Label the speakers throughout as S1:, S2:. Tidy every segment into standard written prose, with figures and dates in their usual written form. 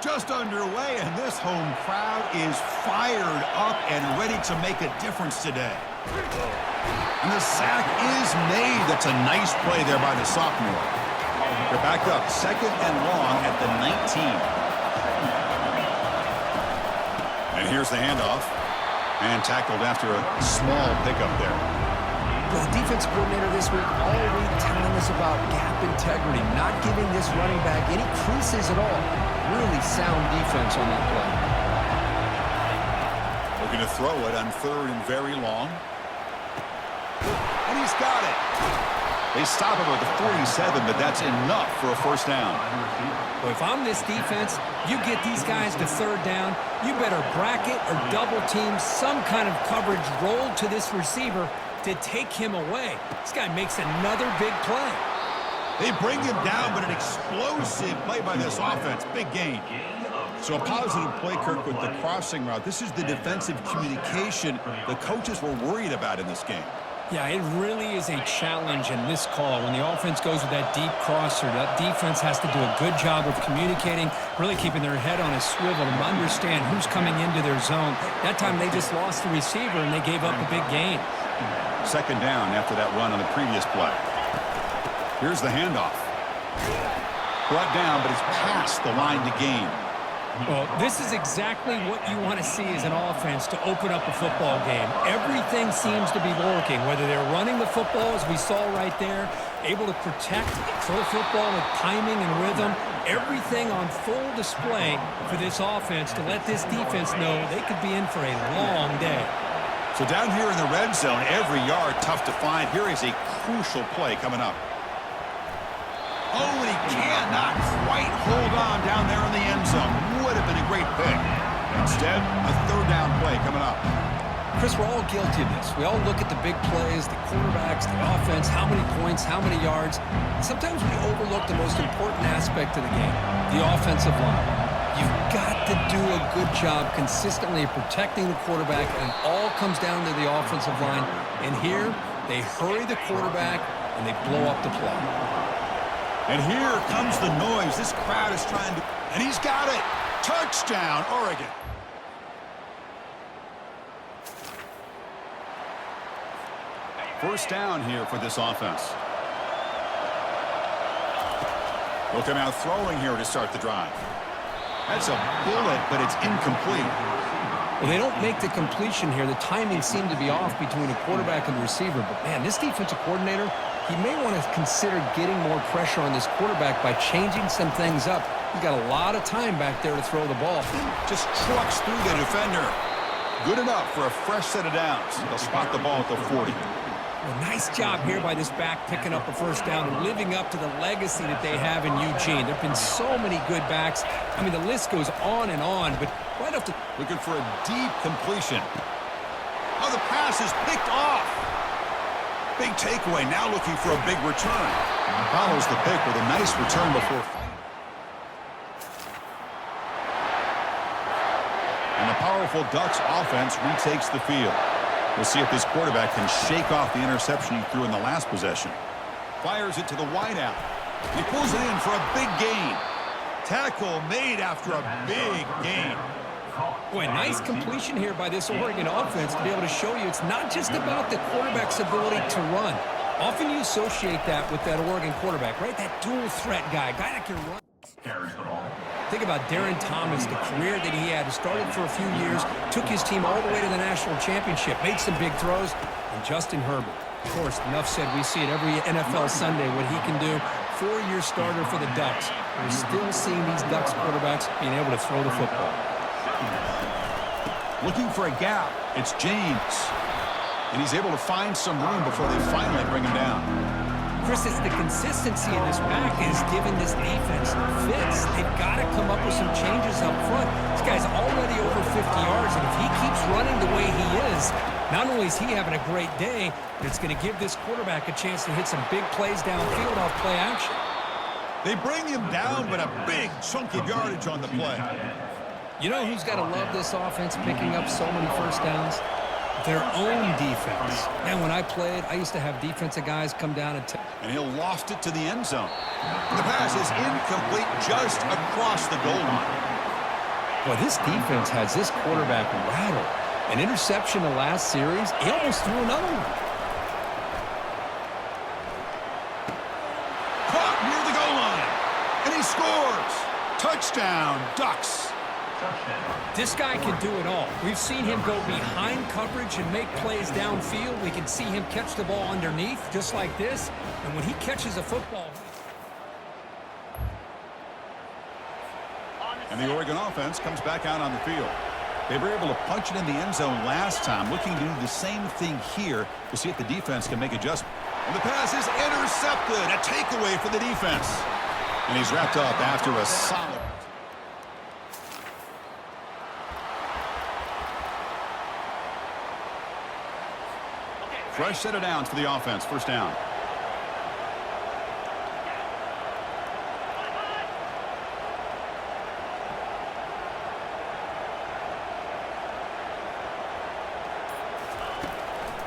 S1: just underway, and this home crowd is fired up and ready to make a difference today. And the sack is made. That's a nice play there by the sophomore. They're back up, 2nd and long at the 19. And here's the handoff. And tackled after a small pickup there.
S2: The defense coordinator this week all week telling us about gap integrity, not giving this running back any creases at all. Really sound defense on that play.
S1: Looking to throw it on 3rd and very long. And he's got it. They stop him at the 47, but that's enough for a first down.
S3: Well, if I'm this defense, you get these guys to 3rd down, you better bracket or double team some kind of coverage roll to this receiver to take him away. This guy makes another big play.
S1: They bring him down, but an explosive play by this offense. Big gain. So a positive play, Kirk, with the crossing route. This is the defensive communication the coaches were worried about in this game.
S3: Yeah, it really is a challenge in this call. When the offense goes with that deep crosser, that defense has to do a good job of communicating, really keeping their head on a swivel to understand who's coming into their zone. That time they just lost the receiver and they gave up a big gain.
S1: 2nd down after that run on the previous play. Here's the handoff. Brought down, but it's past the line to gain.
S3: Well, this is exactly what you want to see as an offense to open up a football game. Everything seems to be working, whether they're running the football, as we saw right there, able to protect, throw football with timing and rhythm, everything on full display for this offense to let this defense know they could be in for a long day.
S1: So down here in the red zone, every yard tough to find. Here is a crucial play coming up. Oh, and he cannot quite hold on down there in the end zone. Would have been a great pick. Instead, a 3rd down play coming up.
S2: Chris, we're all guilty of this. We all look at the big plays, the quarterbacks, the offense, how many points, how many yards. Sometimes we overlook the most important aspect of the game, the offensive line. You've got to do a good job consistently of protecting the quarterback, and it all comes down to the offensive line. And here, they hurry the quarterback, and they blow up the play.
S1: And here comes the noise. This crowd is trying to... And he's got it. Touchdown, Oregon. First down here for this offense. They'll come out throwing here to start the drive. That's a bullet, but it's incomplete.
S2: Well, they don't make the completion here. The timing seemed to be off between a quarterback and the receiver. But, man, this defensive coordinator, he may want to consider getting more pressure on this quarterback by changing some things up. He's got a lot of time back there to throw the ball.
S1: Just trucks through the defender. Good enough for a fresh set of downs. They'll spot the ball at the 40.
S3: Well, nice job here by this back picking up a first down and living up to the legacy that they have in Eugene. There have been so many good backs. I mean, the list goes on and on, but right up to...
S1: Looking for a deep completion. Oh, the pass is picked off. Big takeaway, now looking for a big return. Follows the pick with a nice return before... And the powerful Ducks offense retakes the field. We'll see if this quarterback can shake off the interception he threw in the last possession. Fires it to the wideout. He pulls it in for a big gain. Tackle made after a big gain.
S3: Boy, nice completion here by this Oregon offense to be able to show you it's not just about the quarterback's ability to run. Often you associate that with that Oregon quarterback, right? That dual threat guy that can run. Think about Darren Thomas, the career that he had. He started for a few years, took his team all the way to the national championship, made some big throws, and Justin Herbert. Of course, enough said, we see it every NFL Sunday what he can do. 4-year starter for the Ducks. We're still seeing these Ducks quarterbacks being able to throw the football.
S1: Looking for a gap. It's James. And he's able to find some room before they finally bring him down.
S3: Chris, it's the consistency in this pack is giving this defense fits. They've got to come up with some changes up front. This guy's already over 50 yards, and if he keeps running the way he is, not only is he having a great day, but it's going to give this quarterback a chance to hit some big plays downfield off play action.
S1: They bring him down, but a big chunk of yardage on the play.
S3: You know who's got to love this offense picking up so many first downs? Their own defense. And when I played, I used to have defensive guys come down
S1: and he'll loft it to the end zone. The pass is incomplete just across the goal line.
S2: Boy, this defense has this quarterback rattled. An interception the last series, he almost threw another one.
S1: Caught near the goal line. And he scores. Touchdown, Ducks.
S3: This guy can do it all. We've seen him go behind coverage and make plays downfield. We can see him catch the ball underneath, just like this. And when he catches a football...
S1: And the Oregon offense comes back out on the field. They were able to punch it in the end zone last time, looking to do the same thing here to see if the defense can make adjustments. And the pass is intercepted. A takeaway for the defense. And he's wrapped up after a solid... Fresh set of downs for the offense. First down.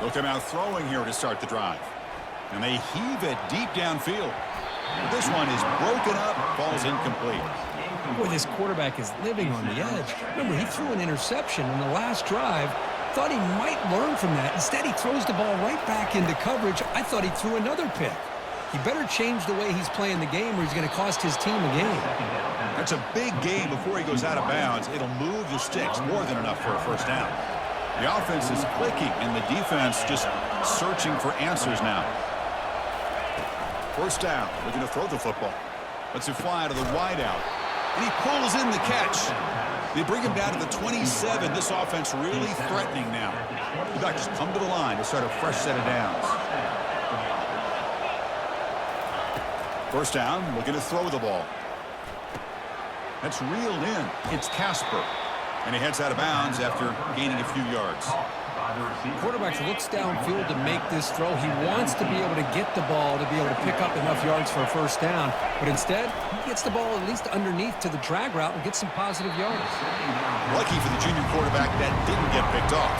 S1: They'll come out throwing here to start the drive. And they heave it deep downfield. This one is broken up, falls incomplete.
S2: Boy, this quarterback is living on the edge. Remember, he threw an interception in the last drive. Thought he might learn from that. Instead, he throws the ball right back into coverage. I thought he threw another pick. He better change the way he's playing the game or he's going to cost his team a game.
S1: That's a big game before he goes out of bounds. It'll move the sticks more than enough for a first down. The offense is clicking, and the defense just searching for answers now. First down. Looking to throw the football. Lets it fly to the wideout. And he pulls in the catch. They bring him down to the 27. This offense really threatening now. The Ducks come to the line to start a fresh set of downs. First down, looking to throw the ball. That's reeled in. It's Casper. And he heads out of bounds after gaining a few yards.
S2: Quarterback looks downfield to make this throw. He wants to be able to get the ball to be able to pick up enough yards for a first down. But instead, he gets the ball at least underneath to the drag route and gets some positive yards.
S1: Lucky for the junior quarterback that didn't get picked off.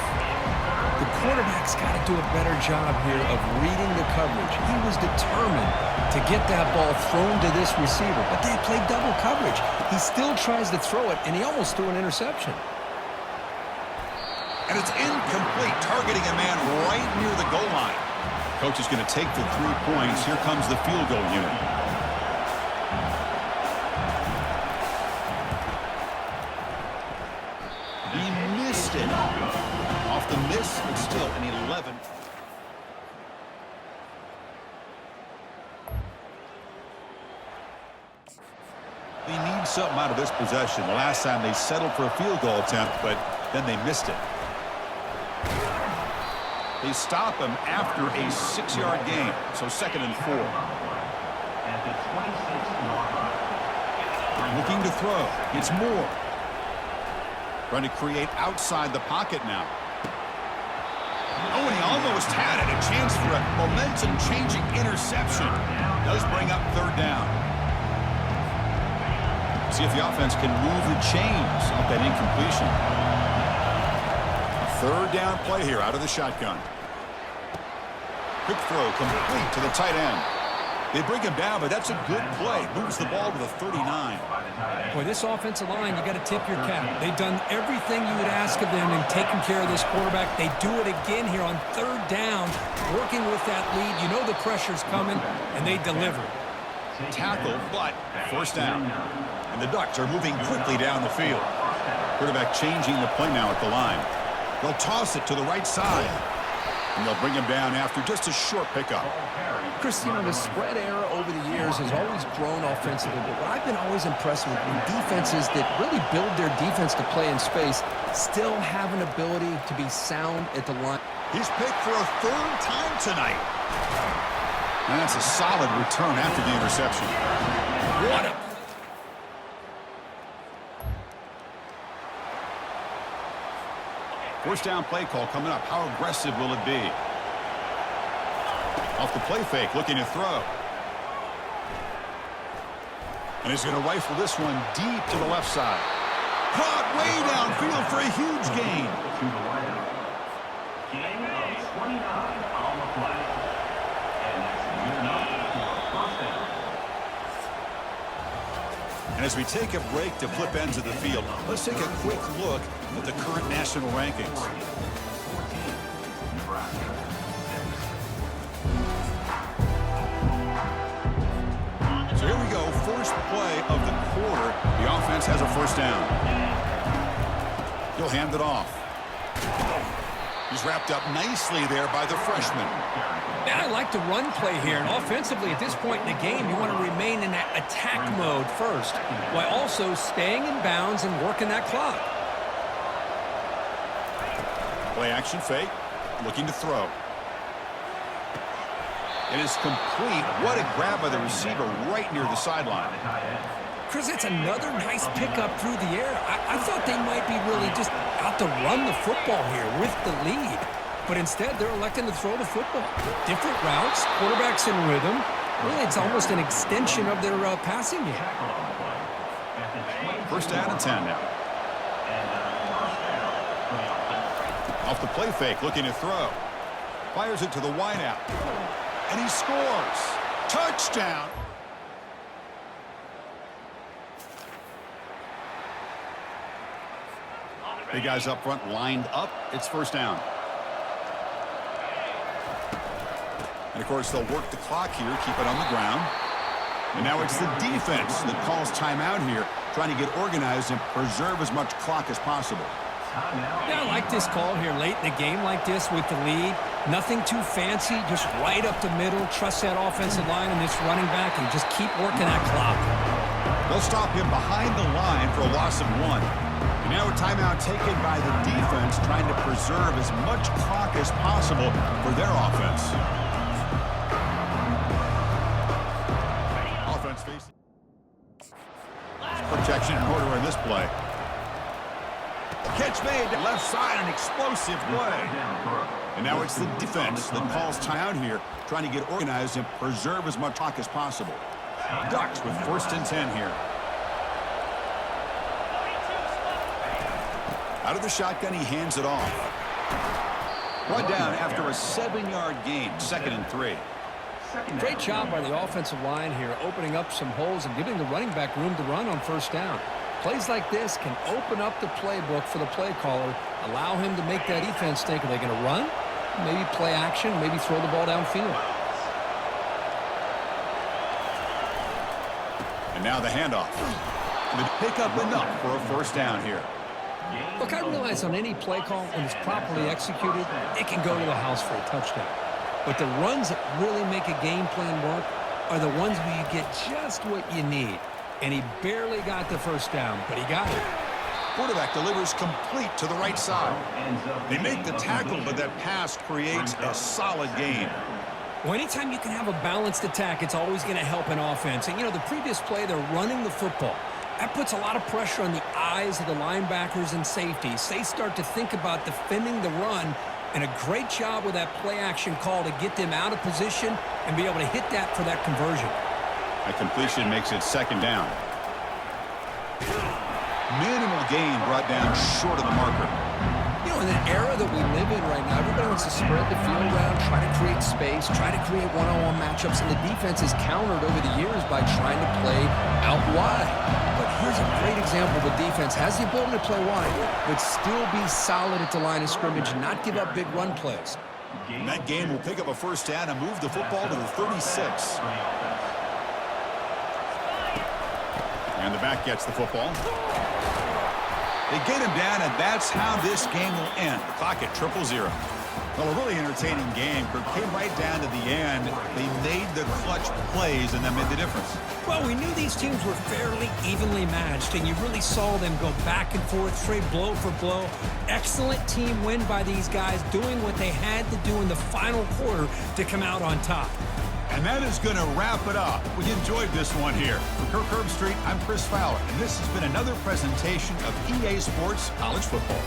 S2: The quarterback's got to do a better job here of reading the coverage. He was determined to get that ball thrown to this receiver, but they played double coverage. He still tries to throw it, and he almost threw an interception.
S1: And it's incomplete, targeting a man right near the goal line. Coach is going to take the 3 points. Here comes the field goal unit. He missed it. Off the miss, it's still an 11. They need something out of this possession. The last time they settled for a field goal attempt, but then they missed it. They stop him after a 6-yard gain, so 2nd and 4. Looking to throw. It's Moore. Trying to create outside the pocket now. Oh, and he almost had it. A chance for a momentum-changing interception. Does bring up 3rd down. See if the offense can move the chains off that incompletion. 3rd down play here out of the shotgun. Quick throw complete to the tight end. They bring him down, but that's a good play. Moves the ball to the 39.
S3: Boy, this offensive line, you got to tip your cap. They've done everything you would ask of them in taking care of this quarterback. They do it again here on 3rd down, working with that lead. You know the pressure's coming, and they deliver.
S1: Tackle, but first down. And the Ducks are moving quickly down the field. Quarterback changing the play now at the line. They'll toss it to the right side. And they'll bring him down after just a short pickup.
S2: Chris, you know, the spread era over the years has always grown offensively, but what I've been always impressed with defenses that really build their defense to play in space still have an ability to be sound at the line.
S1: He's picked for a 3rd time tonight. And that's a solid return after the interception.
S3: What a...
S1: First down play call coming up. How aggressive will it be? Off the play fake, looking to throw. And he's going to rifle this one deep to the left side. Caught way downfield for a huge gain.
S4: Gain of 29 on the play. And that's a good enough for a first down.
S1: And as we take a break to flip ends of the field, let's take a quick look at the current national rankings. So here we go, first play of the quarter. The offense has a first down. He'll hand it off. He's wrapped up nicely there by the freshman.
S3: Man, I like the run play here. And offensively, at this point in the game, you want to remain in that attack mode first, while also staying in bounds and working that clock.
S1: Play action fake, looking to throw. It is complete. What a grab by the receiver right near the sideline.
S3: Chris, it's another nice pickup through the air. I thought they might be really just out to run the football here with the lead. But instead, they're electing to throw the football. Different routes, quarterbacks in rhythm. Really, it's almost an extension of their passing game.
S1: First down and 10 now. Off the play fake, looking to throw. Fires it to the wideout. And he scores. Touchdown. Big guys up front lined up. It's first down. And, of course, they'll work the clock here, keep it on the ground. And now it's the defense that calls timeout here, trying to get organized and preserve as much clock as possible.
S3: Yeah, I like this call here late in the game like this with the lead. Nothing too fancy, just right up the middle. Trust that offensive line and this running back and just keep working that clock.
S1: They'll stop him behind the line for a loss of 1. And now a timeout taken by the defense, trying to preserve as much clock as possible for their offense. Offense facing protection in order in this play. Catch made to left side, an explosive play. And now it's the defense that calls timeout here, trying to get organized and preserve as much clock as possible. Ducks with first and 10 here. Out of the shotgun, he hands it off. One down after a 7-yard gain, 2nd and 3.
S3: Great job by the offensive line here, opening up some holes and giving the running back room to run on first down. Plays like this can open up the playbook for the play caller, allow him to make that defense think, are they going to run? Maybe play action, maybe throw the ball downfield.
S1: And now the handoff. And they pick up enough for a first down here.
S3: Look, I realize on any play call, when it's properly executed, it can go to the house for a touchdown. But the runs that really make a game plan work are the ones where you get just what you need. And he barely got the first down, but he got it.
S1: Quarterback delivers complete to the right side. They make the tackle, but that pass creates a solid gain.
S3: Well, anytime you can have a balanced attack, it's always going to help an offense. And, you know, the previous play, they're running the football. That puts a lot of pressure on the eyes of the linebackers and safeties. They start to think about defending the run, and a great job with that play-action call to get them out of position and be able to hit that for that conversion.
S1: A completion makes it 2nd down. Minimal gain brought down short of the marker.
S3: You know, in the era that we live in right now, everybody wants to spread the field around, try to create space, try to create one-on-one matchups, and the defense is countered over the years by trying to play out wide. But here's a great example of a defense has the ability to play wide, but still be solid at the line of scrimmage and not give up big run plays.
S1: And that game will pick up a first down and move the football to the 36. And the back gets the football. They get him down, and that's how this game will end. The clock at 0-0. Well, a really entertaining game. It came right down to the end. They made the clutch plays, and that made the difference.
S3: Well, we knew these teams were fairly evenly matched, and you really saw them go back and forth, trade blow for blow. Excellent team win by these guys, doing what they had to do in the final quarter to come out on top.
S1: And that is going to wrap it up. We enjoyed this one here. For Kirk Herbstreit, I'm Chris Fowler, and this has been another presentation of EA Sports College Football.